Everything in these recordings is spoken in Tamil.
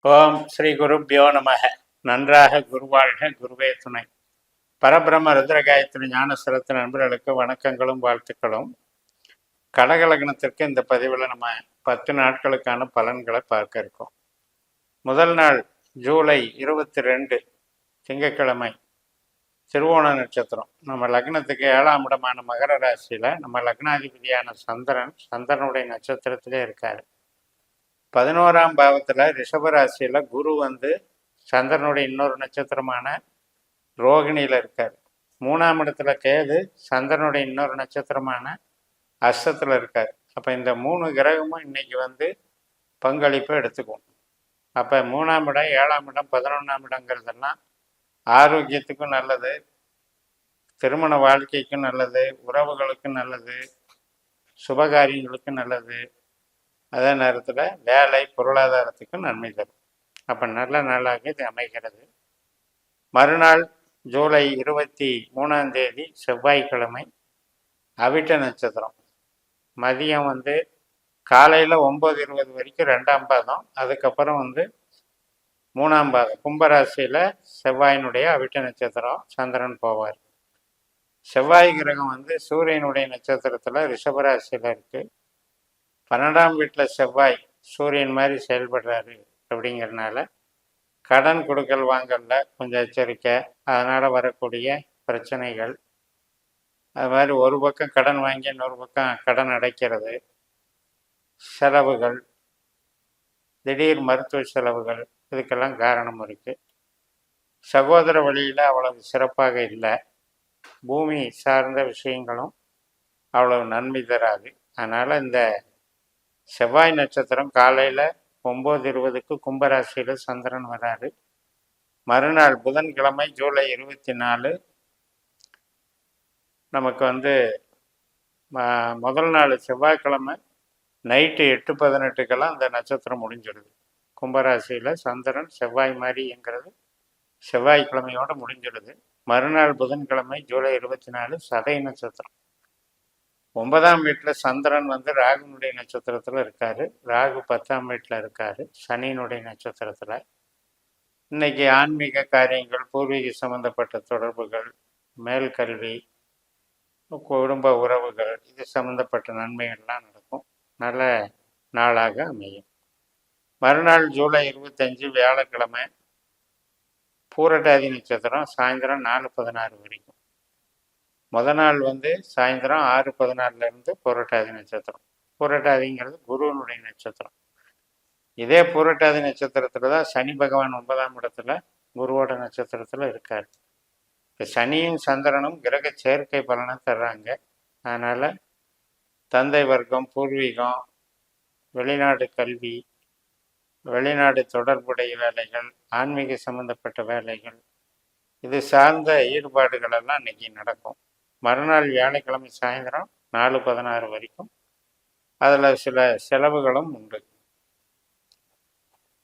ஓம் ஸ்ரீ குருப்யோ நமக. நன்றாக குருவாழ்க, குருவே துணை. பரபிரம்ம ருத்ரகாயத்ரி ஞானசரத்து நண்பர்களுக்கு வணக்கங்களும் வாழ்த்துக்களும். கடகலக்னத்திற்கு இந்த பதிவில் நம்ம 10 நாட்களுக்கான பலன்களை பார்க்க இருக்கோம். முதல் நாள் ஜூலை 22 திங்கட்கிழமை, திருவோண நட்சத்திரம். நம்ம லக்னத்துக்கு 7ஆம் இடமான மகர ராசியில் நம்ம லக்னாதிபதியான சந்திரனுடைய நட்சத்திரத்திலே இருக்காரு. 11ஆம் பாவத்தில் ரிஷபராசியில் குரு சந்திரனுடைய இன்னொரு நட்சத்திரமான ரோகிணியில் இருக்கார். 3ஆம் இடத்துல கேது சந்திரனுடைய இன்னொரு நட்சத்திரமான அஸ்தத்தில் இருக்கார். அப்போ இந்த 3 கிரகமும் இன்னைக்கு பங்களிப்பை எடுத்துக்கும். அப்போ 3ஆம் இடம், 7ஆம் இடம், 11ஆம் இடங்கிறதெல்லாம் ஆரோக்கியத்துக்கும் நல்லது, திருமண வாழ்க்கைக்கும் நல்லது, உறவுகளுக்கும் நல்லது, சுபகாரியங்களுக்கும் நல்லது, அதே நேரத்தில் வேலை பொருளாதாரத்துக்கும் நன்மை தரும். அப்போ நல்ல நாளாக இது அமைகிறது. மறுநாள் ஜூலை 23ஆம் தேதி செவ்வாய்க்கிழமை, அவிட்ட நட்சத்திரம். மதியம் காலையில் 9:20 வரைக்கும் 2ஆம் பாதம், அதுக்கப்புறம் 3ஆம் பாதம். கும்பராசியில் செவ்வாயினுடைய அவிட்ட நட்சத்திரம் சந்திரன் போவார். செவ்வாய் கிரகம் சூரியனுடைய நட்சத்திரத்தில் ரிஷபராசியில் இருக்குது. 12ஆம் வீட்டில் செவ்வாய் சூரியன் மாதிரி செயல்படுறாரு. அப்படிங்கிறதுனால கடன் கொடுக்கல் வாங்கல கொஞ்சம் எச்சரிக்கை. அதனால் வரக்கூடிய பிரச்சனைகள், அது மாதிரி ஒரு பக்கம் கடன் வாங்கி இன்னொரு பக்கம் கடன் அடைக்கிறது, செலவுகள், திடீர் மருத்துவ செலவுகள், இதுக்கெல்லாம் காரணம் இருக்குது. சகோதர வழியில் அவ்வளவு சிறப்பாக இல்லை. பூமி சார்ந்த விஷயங்களும் அவ்வளவு நன்மை தராது. அதனால் இந்த செவ்வாய் நட்சத்திரம் காலையில் 9:20க்கு கும்பராசியில் சந்திரன் வராரு. மறுநாள் புதன்கிழமை ஜூலை 24 நமக்கு முதல் நாள் செவ்வாய்க்கிழமை நைட்டு 8:18க்கெல்லாம் இந்த நட்சத்திரம் முடிஞ்சிடுது. கும்பராசியில் சந்திரன் செவ்வாய் மாதிரிங்கிறது செவ்வாய்க்கிழமையோடு முடிஞ்சிடுது. மறுநாள் புதன்கிழமை ஜூலை 24 சதய நட்சத்திரம். 9ஆம் வீட்டில் சந்திரன் ராகுனுடைய நட்சத்திரத்தில் இருக்காரு. ராகு 10ஆம் வீட்டில் இருக்காரு சனியினுடைய நட்சத்திரத்தில். இன்னைக்கு ஆன்மீக காரியங்கள், பூர்வீக சம்பந்தப்பட்ட தொடர்புகள், மேல்கல்வி, குடும்ப உறவுகள், இது சம்பந்தப்பட்ட நன்மைகள்லாம் நடக்கும். நல்ல நாளாக அமையும். மறுநாள் ஜூலை 25 வியாழக்கிழமை, பூரட்டாதி நட்சத்திரம் சாயந்தரம் 4:16 வரைக்கும். முதல் நாள் சாயந்தரம் 6:14 புரட்டாதி நட்சத்திரம். புரட்டாதிங்கிறது குருவனுடைய நட்சத்திரம். இதே பூரட்டாதி நட்சத்திரத்தில் தான் சனி பகவான் 9ஆம் இடத்துல குருவோட நட்சத்திரத்தில் இருக்கார். இப்போ சனியும் சந்திரனும் கிரக சேர்க்கை பலனை தர்றாங்க. அதனால் தந்தை வர்க்கம், பூர்வீகம், வெளிநாடு கல்வி, வெளிநாடு தொடர்புடைய வேலைகள், ஆன்மீக சம்பந்தப்பட்ட வேலைகள், இது சார்ந்த ஈடுபாடுகளெல்லாம் இன்னைக்கு நடக்கும். மறுநாள் வியாழக்கிழமை சாயந்தரம் 4:16 வரைக்கும் அதில் சில செலவுகளும் உண்டு.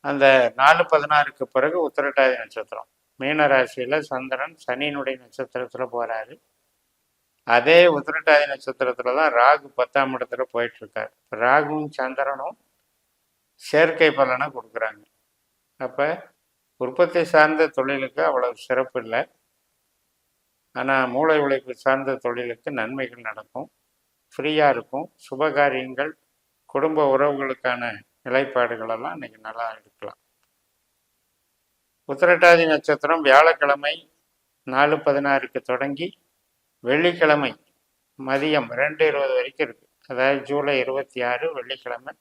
அந்த 4:16க்கு பிறகு உத்திரட்டாதி நட்சத்திரம். மீனராசியில் சந்திரன் சனியினுடைய நட்சத்திரத்தில் போகிறாரு. அதே உத்திரட்டாதி நட்சத்திரத்தில் தான் ராகு 10ஆம் இடத்துல போயிட்டுருக்கார். ராகுவும் சந்திரனும் சேர்க்கை பலனை கொடுக்குறாங்க. அப்போ உற்பத்தி சார்ந்த தொழிலுக்கு அவ்வளவு சிறப்பு இல்லை. ஆனால் மூளை உழைப்பு சார்ந்த தொழிலுக்கு நன்மைகள் நடக்கும், ஃப்ரீயாக இருக்கும். சுபகாரியங்கள், குடும்ப உறவுகளுக்கான நிலைப்பாடுகளெல்லாம் இன்னைக்கு நல்லா இருக்கலாம். உத்திரட்டாதி நட்சத்திரம் வியாழக்கிழமை 4:16க்கு தொடங்கி வெள்ளிக்கிழமை மதியம் 2:20 வரைக்கும் இருக்குது. அதாவது ஜூலை 26 வெள்ளிக்கிழமை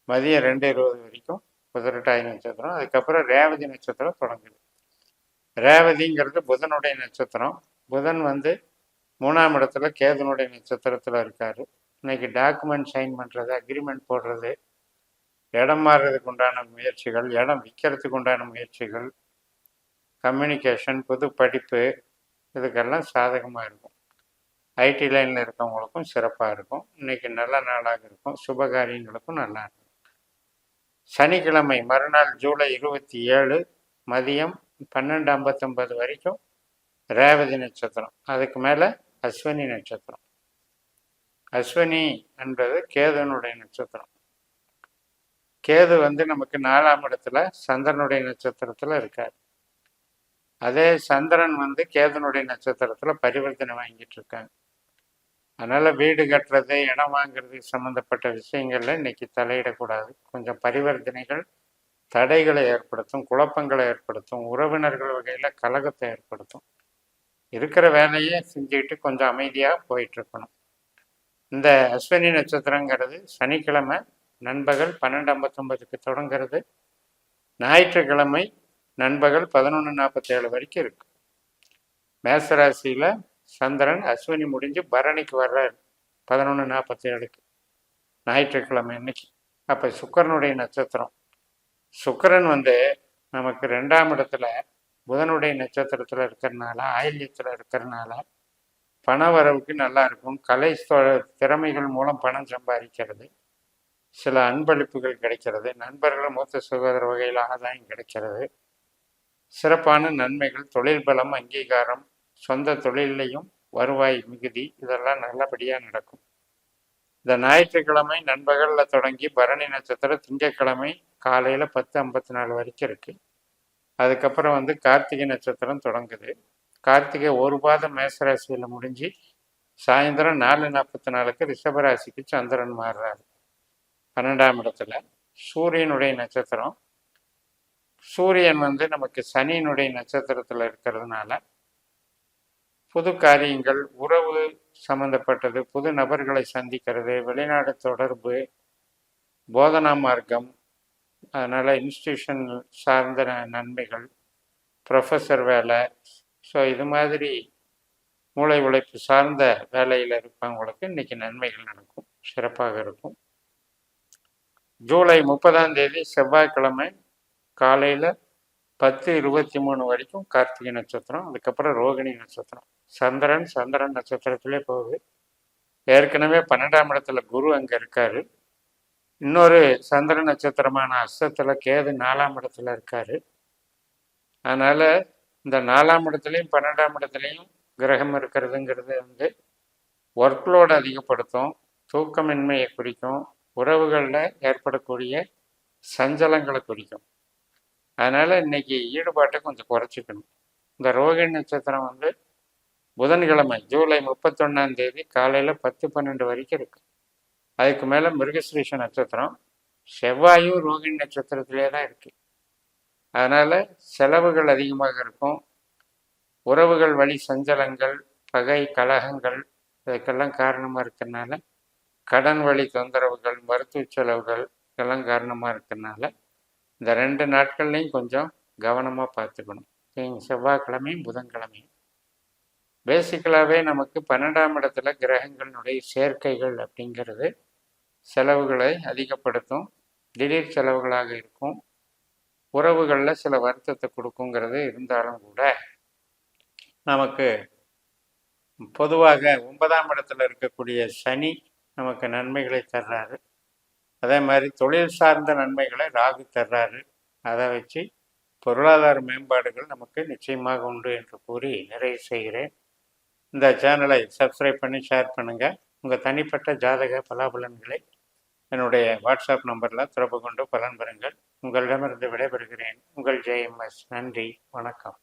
மதியம் 2:20 வரைக்கும் உத்திரட்டாதி நட்சத்திரம். அதுக்கப்புறம் ரேவதி நட்சத்திரம் தொடங்குது. ரேவதிங்கிறது புதனுடைய நட்சத்திரம். புதன் 3ஆம் இடத்துல கேதுனுடைய நட்சத்திரத்தில் இருக்கார். இன்னைக்கு டாக்குமெண்ட் சைன் பண்ணுறது, அக்ரிமெண்ட் போடுறது, இடம் மாறுறதுக்கு உண்டான முயற்சிகள், இடம் விற்கிறதுக்கு உண்டான முயற்சிகள், கம்யூனிகேஷன், புது படிப்பு, இதுக்கெல்லாம் சாதகமாக இருக்கும். ஐடி லைனில் இருக்கவங்களுக்கும் சிறப்பாக இருக்கும். இன்னைக்கு நல்ல நாளாக இருக்கும். சுபகாரியங்களுக்கும் நல்லா இருக்கும். சனிக்கிழமை மறுநாள் ஜூலை 27 மதியம் 12:59 வரைக்கும் ரேவதி நட்சத்திரம். அதுக்கு மேலே அஸ்வினி நட்சத்திரம். அஸ்வினி என்பது கேதுனுடைய நட்சத்திரம். கேது வந்து நமக்கு 4ஆம் இடத்துல சந்திரனுடைய நட்சத்திரத்துல இருக்கார். அதே சந்திரன் வந்து கேதுனுடைய நட்சத்திரத்துல பரிவர்த்தனை வாங்கிட்டு இருக்காங்க. அதனால வீடு கட்டுறது, இடம் வாங்குறது சம்பந்தப்பட்ட விஷயங்கள்ல இன்னைக்கு தலையிடக்கூடாது. கொஞ்சம் பரிவர்த்தனைகள் தடைகளை ஏற்படுத்தும், குழப்பங்களை ஏற்படுத்தும், உறவினர்கள் வகையில கலகத்தை ஏற்படுத்தும். இருக்கிற வேலையை செஞ்சுக்கிட்டு கொஞ்சம் அமைதியா போயிட்டு இருக்கணும். இந்த அஸ்வினி நட்சத்திரங்கிறது சனிக்கிழமை நண்பகல் 12:59க்கு தொடங்கிறது. ஞாயிற்றுக்கிழமை நண்பகல் 11:47 வரைக்கும் இருக்கு. மேசராசியில சந்திரன் அஸ்வினி முடிஞ்சு பரணிக்கு வர்றாரு 11:47க்கு ஞாயிற்றுக்கிழமை இன்னைக்கு. அப்ப சுக்கிரனுடைய நட்சத்திரம். சுக்கிரன் வந்து நமக்கு 2ஆம் இடத்துல புதனுடைய நட்சத்திரத்துல இருக்கிறதுனால, ஆயில்யத்துல இருக்கிறதுனால பண வரவுக்கு நல்லா இருக்கும். கலை திறமைகள் மூலம் பணம் சம்பாதிக்கிறது, சில அன்பளிப்புகள் கிடைக்கிறது, நண்பர்கள் மூத்த சகோதர வகையில் ஆதாயம் கிடைக்கிறது, சிறப்பான நன்மைகள், தொழில் பலம், அங்கீகாரம், சொந்த தொழிலையும் வருவாய் மிகுதி, இதெல்லாம் நல்லபடியாக நடக்கும். இந்த ஞாயிற்றுக்கிழமை நண்பகல்ல தொடங்கி பரணி நட்சத்திரம் திங்கட்கிழமை காலையில் 10:54 வரைக்கும் இருக்கு. அதுக்கப்புறம் வந்து கார்த்திகை நட்சத்திரம் தொடங்குது. கார்த்திகை ஒரு பாதம் மேசராசியில் முடிஞ்சு சாயந்தரம் 4:44க்கு ரிஷபராசிக்கு சந்திரன் மாறுறாரு 12ஆம் இடத்துல. சூரியனுடைய நட்சத்திரம். சூரியன் வந்து நமக்கு சனியினுடைய நட்சத்திரத்தில் இருக்கிறதுனால புது காரியங்கள், உறவு சம்பந்தப்பட்டது, புது நபர்களை சந்திக்கிறது, வெளிநாடு தொடர்பு, போதனா மார்க்கம், அதனால் இன்ஸ்டியூஷன் சார்ந்த நன்மைகள், ப்ரொஃபஸர் வேலை, ஸோ இது மாதிரி மூளை உழைப்பு சார்ந்த வேலையில் இருப்பவங்களுக்கு இன்னைக்கு நன்மைகள் நடக்கும், சிறப்பாக இருக்கும். ஜூலை 30ஆம் தேதி செவ்வாய்க்கிழமை காலையில் 10:23 வரைக்கும் கார்த்திகை நட்சத்திரம். அதுக்கப்புறம் ரோகிணி நட்சத்திரம். சந்திரன் நட்சத்திரத்திலே போகுது. ஏற்கனவே 12ஆம் இடத்துல குரு அங்கே இருக்காரு. இன்னொரு சந்திர நட்சத்திரமான அஸ்தத்துல கேது 4ஆம் இடத்துல இருக்காரு. அதனால இந்த 4ஆம் இடத்துலையும் 12ஆம் இடத்துலையும் கிரகம் இருக்கிறதுங்கிறது வந்து ஒர்க்லோடு அதிகப்படுத்தும், தூக்கமின்மையை குறிக்கும், உறவுகளில் ஏற்படக்கூடிய சஞ்சலங்களை குறிக்கும். அதனால இன்னைக்கு ஈடுபாட்டை கொஞ்சம் குறைச்சிக்கணும். இந்த ரோகிணி நட்சத்திரம் வந்து புதன்கிழமை ஜூலை 31ஆம் தேதி காலையில் 10:12 வரைக்கும் இருக்கு. அதுக்கு மேலே மிருகஸ்ரீஷ நட்சத்திரம். செவ்வாயும் ரோகிணி நட்சத்திரத்திலே தான் இருக்கு. அதனால செலவுகள் அதிகமாக இருக்கும். உறவுகள் வழி சஞ்சலங்கள், பகை, கலகங்கள் இதுக்கெல்லாம் காரணமாக இருக்கிறதுனால, கடன் வழி தொந்தரவுகள், மருத்துவ செலவுகள் இதெல்லாம் காரணமாக இருக்கிறதுனால இந்த 2 நாட்கள்லையும் கொஞ்சம் கவனமாக பார்த்துக்கணும். செவ்வாய்க்கிழமையும் புதன்கிழமையும் பேசிக்கலாகவே நமக்கு 12ஆம் இடத்துல கிரகங்களுடைய சேர்க்கைகள் அப்படிங்கிறது செலவுகளை அதிகப்படுத்தும், திடீர் செலவுகளாக இருக்கும், உறவுகளில் சில வருத்தத்தை கொடுக்குங்கிறது இருந்தாலும் கூட நமக்கு பொதுவாக 9ஆம் இடத்துல இருக்கக்கூடிய சனி நமக்கு நன்மைகளை தர்றாரு. அதே மாதிரி தொழில் சார்ந்த நன்மைகளை ராகு தர்றாரு. அதை வச்சு பொருளாதார மேம்பாடுகள் நமக்கு நிச்சயமாக உண்டு என்று கூறி நிறைவு செய்கிறேன். இந்த சேனலை சப்ஸ்கிரைப் பண்ணி ஷேர் பண்ணுங்கள். உங்கள் தனிப்பட்ட ஜாதக பலாபலன்களை என்னுடைய வாட்ஸ்அப் நம்பரில் தொடர்பு கொண்டு பலன் பெறுங்கள். உங்களிடமிருந்து விடைபெறுகிறேன். உங்கள் JMS. நன்றி, வணக்கம்.